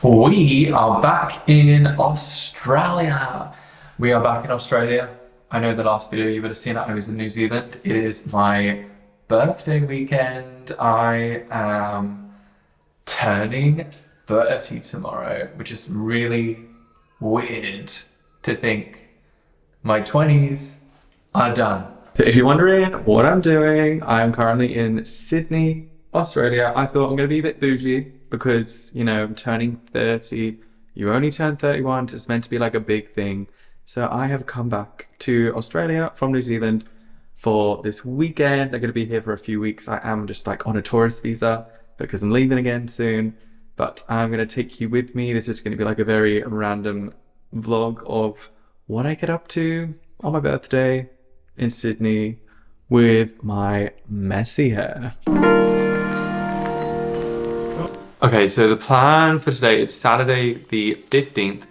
We are back in Australia. We are back in Australia. I know the last video you would have seen I was in New Zealand. It is my birthday weekend. I am turning 30 tomorrow, which is really weird to think my 20s are done. So if you're wondering what I'm doing, I'm currently in Sydney, Australia. I thought I'm going to be a bit bougie because, you know, I'm turning 30. You only turn 31. It's meant to be like a big thing. So I have come back to Australia from New Zealand for this weekend. I'm going to be here for a few weeks. I am just like on a tourist visa because I'm leaving again soon. But I'm going to take you with me. This is going to be like a very random vlog of what I get up to on my birthday in Sydney with my messy hair. Okay, so the plan for today, it's Saturday the 15th.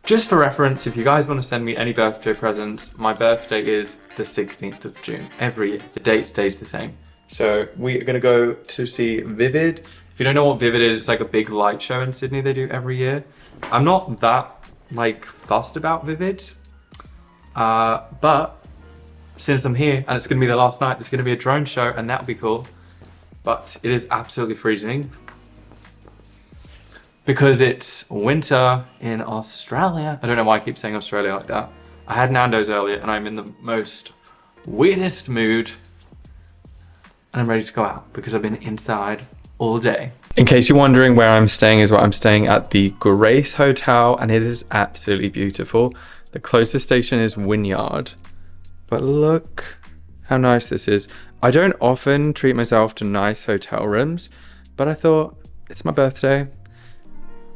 Just for reference, if you guys want to send me any birthday presents, my birthday is the 16th of June. Every year, the date stays the same. So we are going to go to see Vivid. If you don't know what Vivid is, it's like a big light show in Sydney they do every year. I'm not that like fussed about Vivid, but since I'm here and it's going to be the last night, there's going to be a drone show and that'll be cool. But it is absolutely freezing because it's winter in Australia. I don't know why I keep saying Australia like that. I had Nando's earlier and I'm in the most weirdest mood and I'm ready to go out because I've been inside all day. In case you're wondering where I'm staying, is what I'm staying at the Grace Hotel and it is absolutely beautiful. The closest station is Wynyard, but look how nice this is. I don't often treat myself to nice hotel rooms, but I thought it's my birthday.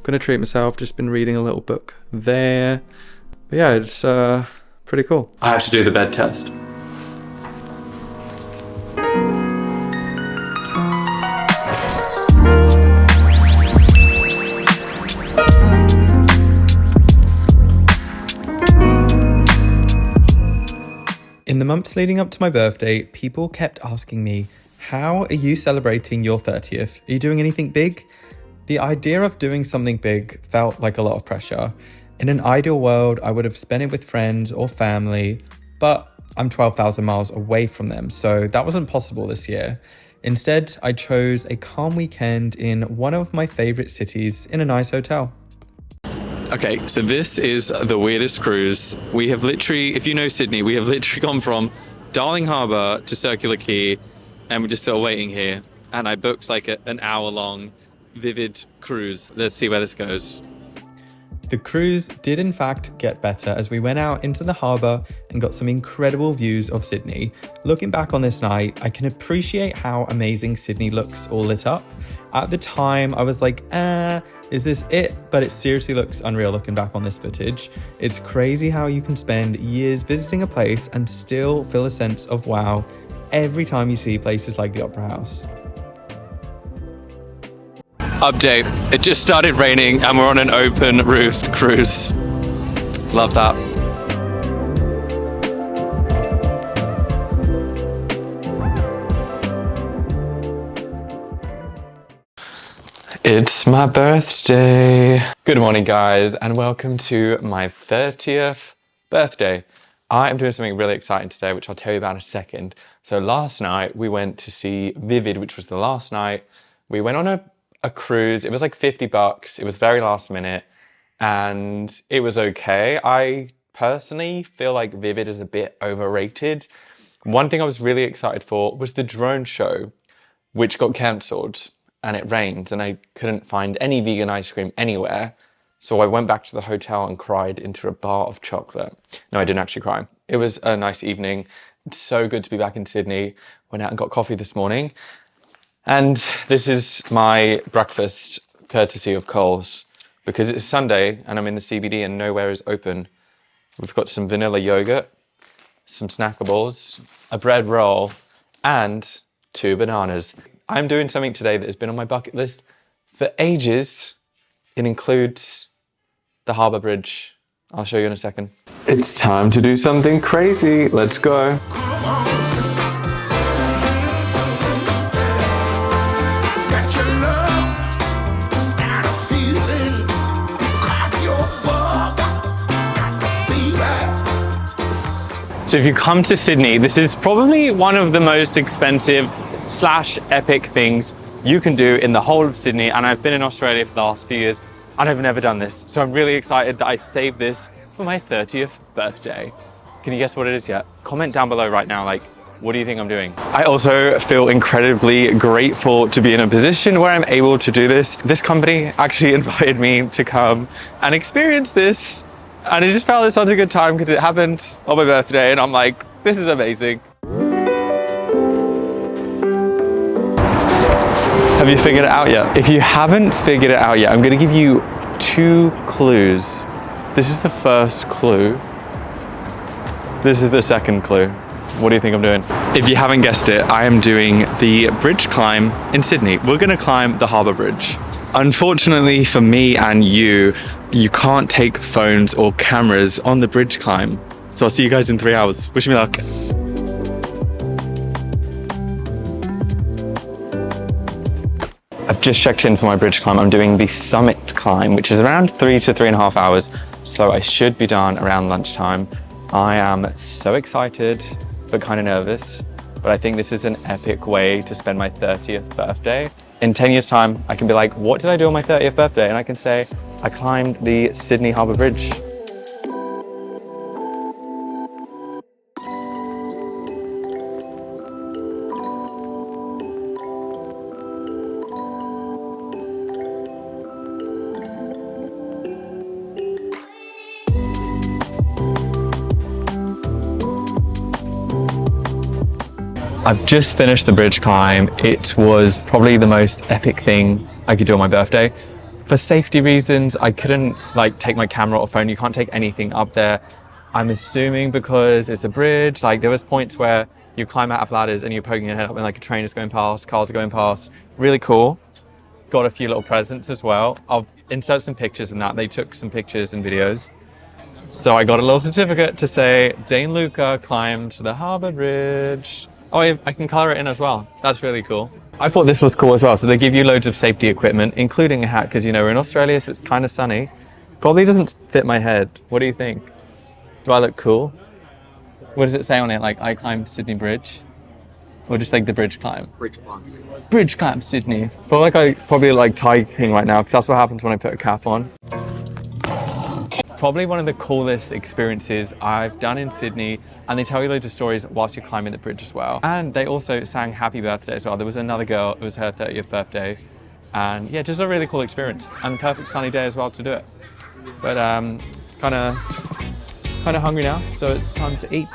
Gonna treat myself. Just been reading a little book there. But yeah, it's pretty cool. I have to do the bed test. In the months leading up to my birthday, people kept asking me, how are you celebrating your 30th? Are you doing anything big? The idea of doing something big felt like a lot of pressure. In an ideal world, I would have spent it with friends or family, but I'm 12,000 miles away from them, so that wasn't possible this year. Instead, I chose a calm weekend in one of my favorite cities in a nice hotel. Okay, so this is the weirdest cruise. We have literally, if you know Sydney, we have literally gone from Darling Harbour to Circular Quay, and we're just still waiting here. And I booked like an hour-long Vivid cruise. Let's see where this goes. The cruise did in fact get better as we went out into the harbour and got some incredible views of Sydney. Looking back on this night, I can appreciate how amazing Sydney looks all lit up. At the time, I was like, is this it? But it seriously looks unreal looking back on this footage. It's crazy how you can spend years visiting a place and still feel a sense of wow every time you see places like the Opera House. Update, it just started raining and we're on an open roofed cruise. Love that. It's my birthday. Good morning guys and welcome to my 30th birthday. I am doing something really exciting today which I'll tell you about in a second. So last night we went to see Vivid, which was the last night. We went on a cruise. It was like $50. It was very last minute and it was okay. I personally feel like Vivid is a bit overrated. One thing I was really excited for was the drone show, which got cancelled and it rained and I couldn't find any vegan ice cream anywhere. So I went back to the hotel and cried into a bar of chocolate. No, I didn't actually cry. It was a nice evening. It's so good to be back in Sydney. Went out and got coffee this morning. And this is my breakfast courtesy of Coles because it's Sunday and I'm in the CBD and nowhere is open. We've got some vanilla yogurt, some snackables, a bread roll and 2 bananas. I'm doing something today that has been on my bucket list for ages. It includes the Harbour Bridge. I'll show you in a second. It's time to do something crazy. Let's go. So if you come to Sydney, this is probably one of the most expensive slash epic things you can do in the whole of Sydney. And I've been in Australia for the last few years and I've never done this. So I'm really excited that I saved this for my 30th birthday. Can you guess what it is yet? Comment down below right now, like, what do you think I'm doing? I also feel incredibly grateful to be in a position where I'm able to do this. This company actually invited me to come and experience this. And it just felt like such a good time because it happened on my birthday and I'm like, this is amazing. Have you figured it out yet? If you haven't figured it out yet, I'm gonna give you 2 clues. This is the first clue. This is the second clue. What do you think I'm doing? If you haven't guessed it, I am doing the bridge climb in Sydney. We're gonna climb the Harbour Bridge. Unfortunately for me and you can't take phones or cameras on the bridge climb. So I'll see you guys in 3 hours. Wish me luck. I've just checked in for my bridge climb. I'm doing the summit climb, which is around 3 to 3.5 hours. So I should be done around lunchtime. I am so excited, but kind of nervous. But I think this is an epic way to spend my 30th birthday. In 10 years time, I can be like, what did I do on my 30th birthday? And I can say, I climbed the Sydney Harbour Bridge. I've just finished the bridge climb. It was probably the most epic thing I could do on my birthday. For safety reasons, I couldn't take my camera or phone. You can't take anything up there. I'm assuming because it's a bridge, there was points where you climb out of ladders and you're poking your head up and a train is going past, cars are going past. Really cool. Got a few little presents as well. I'll insert some pictures in that. They took some pictures and videos. So I got a little certificate to say, Dane Luca climbed the Harbour Bridge. Oh, I can color it in as well. That's really cool. I thought this was cool as well. So they give you loads of safety equipment, including a hat, because we're in Australia, so it's kind of sunny. Probably doesn't fit my head. What do you think? Do I look cool? What does it say on it? I climbed Sydney Bridge? Or just the bridge climb? Bridge climb Sydney. Bridge climb Sydney. I feel like I probably typing right now, because that's what happens when I put a cap on. Probably one of the coolest experiences I've done in Sydney, and they tell you loads of stories whilst you're climbing the bridge as well. And they also sang happy birthday as well. There was another girl, it was her 30th birthday. And yeah, just a really cool experience and perfect sunny day as well to do it. But it's kind of hungry now, so it's time to eat.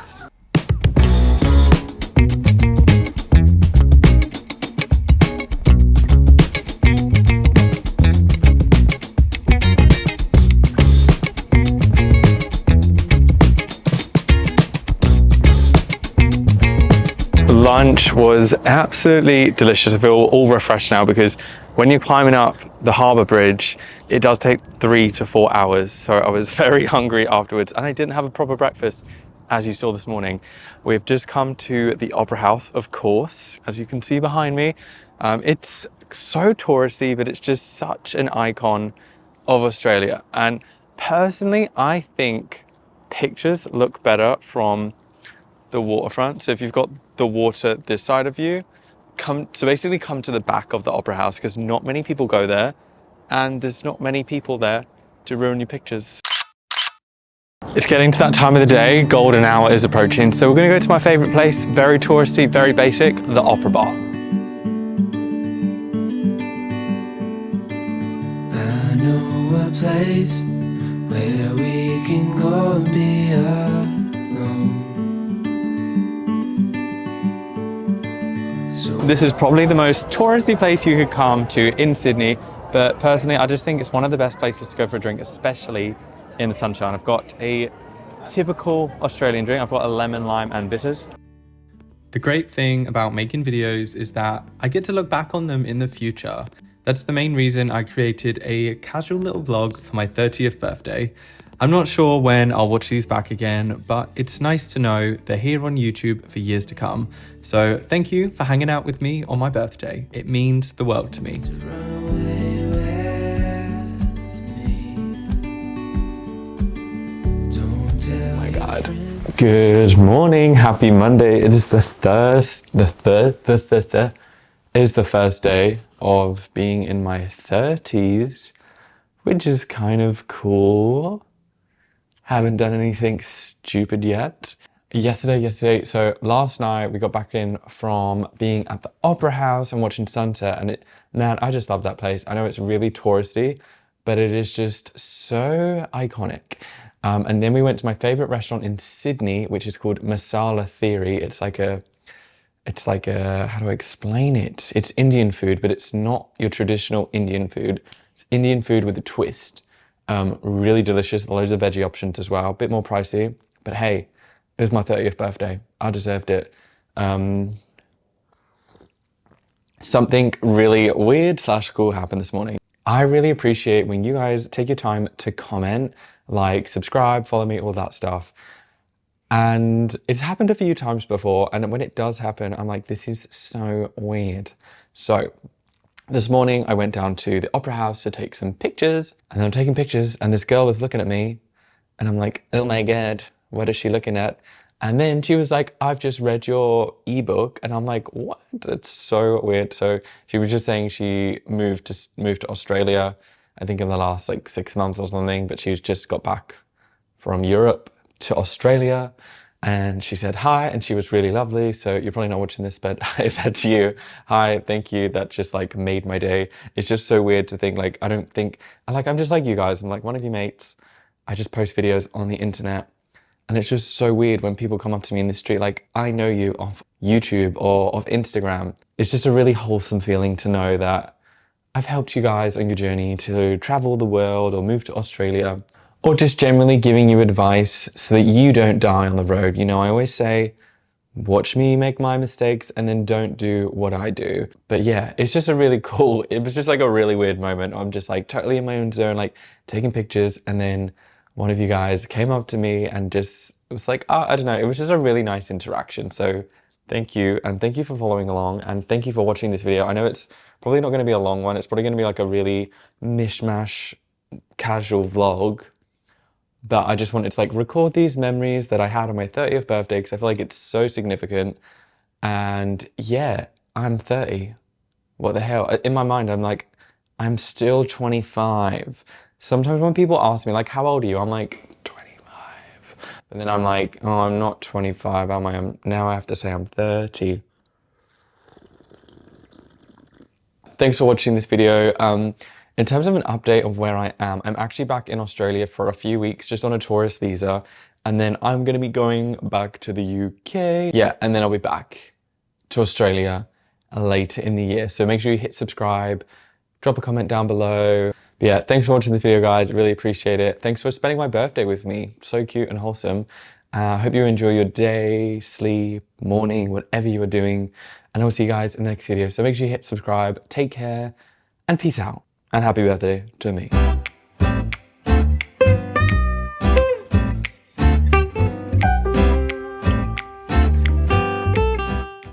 Lunch was absolutely delicious. I feel all refreshed now because when you're climbing up the Harbour Bridge, it does take 3 to 4 hours. So I was very hungry afterwards and I didn't have a proper breakfast, as you saw this morning. We've just come to the Opera House, of course, as you can see behind me. It's so touristy, but it's just such an icon of Australia. And personally, I think pictures look better from the waterfront. So if you've got the water this side of you, basically come to the back of the Opera House, because not many people go there and there's not many people there to ruin your pictures. It's getting to that time of the day, golden hour is approaching, so we're gonna go to my favorite place, very touristy, very basic, the Opera Bar. I know a place where we can go and be alone. This is probably the most touristy place you could come to in Sydney, but personally I just think it's one of the best places to go for a drink, especially in the sunshine. I've got a typical Australian drink. I've got a lemon, lime and bitters. The great thing about making videos is that I get to look back on them in the future. That's the main reason I created a casual little vlog for my 30th birthday. I'm not sure when I'll watch these back again, but it's nice to know they're here on YouTube for years to come. So thank you for hanging out with me on my birthday. It means the world to me. Oh my God. Good morning, happy Monday. It is the first day of being in my 30s, which is kind of cool. Haven't done anything stupid yet. Yesterday, so last night we got back in from being at the Opera House and watching sunset, and man, I just love that place. I know it's really touristy, but it is just so iconic. And then we went to my favorite restaurant in Sydney, which is called Masala Theory. It's like a, how do I explain it? It's Indian food, but it's not your traditional Indian food. It's Indian food with a twist. Really delicious, loads of veggie options as well, a bit more pricey, but hey, it was my 30th birthday. I deserved it. Something really weird / cool happened this morning. I really appreciate when you guys take your time to comment, like, subscribe, follow me, all that stuff. And it's happened a few times before, and when it does happen, I'm like, this is so weird. So this morning I went down to the Opera House to take some pictures, and I'm taking pictures and this girl was looking at me and I'm like, oh my God, what is she looking at? And then she was like, I've just read your ebook. And I'm like, what? That's so weird. So she was just saying she moved to Australia, I think in the last like 6 months or something, but she's just got back from Europe to Australia. And she said hi, and she was really lovely. So you're probably not watching this, but if that's you, hi, thank you. That just like made my day. It's just so weird to think like, I'm just like you guys. I'm like one of your mates. I just post videos on the internet. And it's just so weird when people come up to me in the street, like, I know you off YouTube or off Instagram. It's just a really wholesome feeling to know that I've helped you guys on your journey to travel the world or move to Australia, or just generally giving you advice so that you don't die on the road. You know, I always say, watch me make my mistakes and then don't do what I do. But yeah, it's just a really cool, it was just like a really weird moment. I'm just like totally in my own zone, like taking pictures, and then one of you guys came up to me and just, it was like, I don't know, it was just a really nice interaction. So thank you, and thank you for following along, and thank you for watching this video. I know it's probably not going to be a long one. It's probably going to be like a really mishmash casual vlog, but I just wanted to like record these memories that I had on my 30th birthday because I feel like it's so significant. And yeah, I'm 30. What the hell? In my mind, I'm like, I'm still 25. Sometimes when people ask me like, how old are you? I'm like, 25. And then I'm like, oh, I'm not 25, am I? Now I have to say I'm 30. Thanks for watching this video. In terms of an update of where I am, I'm actually back in Australia for a few weeks, just on a tourist visa. And then I'm going to be going back to the UK. Yeah, and then I'll be back to Australia later in the year. So make sure you hit subscribe, drop a comment down below. But yeah, thanks for watching this video, guys. Really appreciate it. Thanks for spending my birthday with me. So cute and wholesome. Hope you enjoy your day, sleep, morning, whatever you are doing. And I'll see you guys in the next video. So make sure you hit subscribe, take care, and peace out. And happy birthday to me.